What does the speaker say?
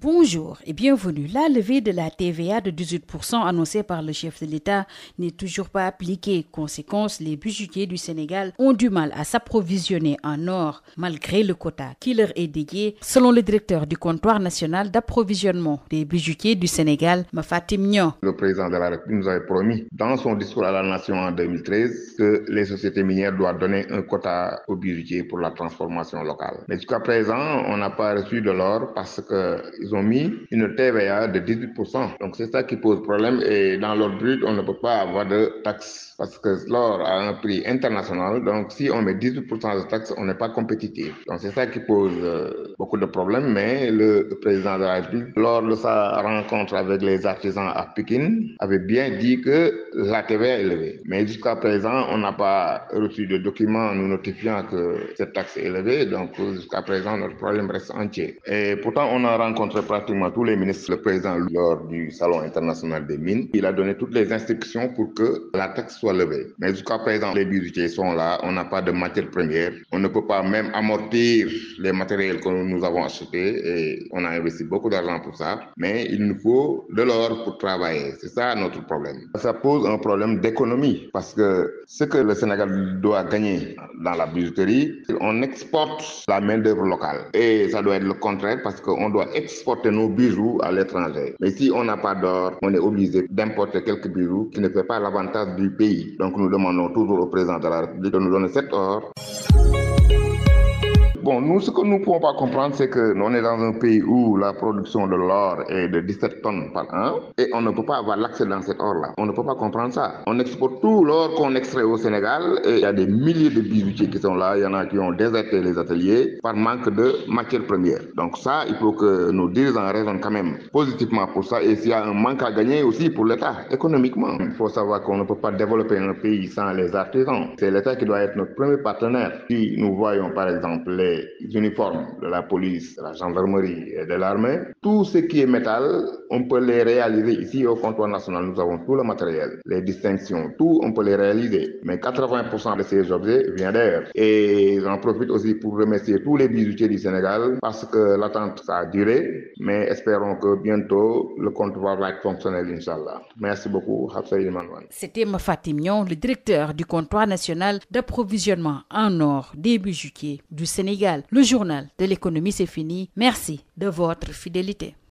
Bonjour et bienvenue. La levée de la TVA de 18% annoncée par le chef de l'État n'est toujours pas appliquée. Conséquence, les bijoutiers du Sénégal ont du mal à s'approvisionner en or malgré le quota qui leur est dédié, selon le directeur du comptoir national d'approvisionnement des bijoutiers du Sénégal, Mafatim Niang. Le président de la République nous avait promis dans son discours à la nation en 2013 que les sociétés minières doivent donner un quota aux bijoutiers pour la transformation locale. Mais jusqu'à présent, on n'a pas reçu de l'or parce qu'ils ont mis une TVA de 18%. Donc c'est ça qui pose problème et dans l'or brut, on ne peut pas avoir de taxes parce que l'or a un prix international. Donc si on met 18% de taxes, on n'est pas compétitif. Donc c'est ça qui pose beaucoup de problèmes. Mais le président de la République, lors de sa rencontre avec les artisans à Pékin, avait bien dit que la TVA est élevée. Mais jusqu'à présent, on n'a pas reçu de documents nous notifiant que cette taxe est élevée. Donc jusqu'à présent, notre problème reste entier. Et pourtant, on a rencontré pratiquement tous les ministres, le président lors du Salon international des mines. Il a donné toutes les instructions pour que la taxe soit levée. Mais jusqu'à présent, les bijoutiers sont là, on n'a pas de matière première. On ne peut pas même amortir les matériels que nous avons achetés et on a investi beaucoup d'argent pour ça. Mais il nous faut de l'or pour travailler. C'est ça notre problème. Ça pose un problème d'économie parce que ce que le Sénégal doit gagner dans la bijouterie, on exporte la main-d'œuvre locale. Et ça doit être le contraire parce qu'on doit exporter nos bijoux à l'étranger. Mais si on n'a pas d'or, on est obligé d'importer quelques bijoux qui ne fait pas l'avantage du pays. Donc nous demandons toujours au président de la République de nous donner cet or. Bon, nous, ce que nous ne pouvons pas comprendre, c'est que on est dans un pays où la production de l'or est de 17 tonnes par an et on ne peut pas avoir l'accès dans cet or-là. On ne peut pas comprendre ça. On exporte tout l'or qu'on extrait au Sénégal et il y a des milliers de bijoutiers qui sont là. Il y en a qui ont déserté les ateliers par manque de matières premières. Donc ça, il faut que nos dirigeants raisonnent quand même positivement pour ça. Et s'il y a un manque à gagner aussi pour l'État, économiquement, il faut savoir qu'on ne peut pas développer un pays sans les artisans. C'est l'État qui doit être notre premier partenaire. Si nous voyons par exemple les uniformes de la police, de la gendarmerie et de l'armée, tout ce qui est métal, on peut les réaliser ici au comptoir national. Nous avons tout le matériel, les distinctions, tout, on peut les réaliser. Mais 80% de ces objets viennent d'ailleurs. Et j'en profite aussi pour remercier tous les bijoutiers du Sénégal parce que l'attente ça a duré, mais espérons que bientôt le comptoir va être fonctionnel, Inch'Allah. Merci beaucoup. C'était Mafatim Niang, le directeur du comptoir national d'approvisionnement en or des bijoutiers du Sénégal. Le journal de l'économie, c'est fini. Merci de votre fidélité.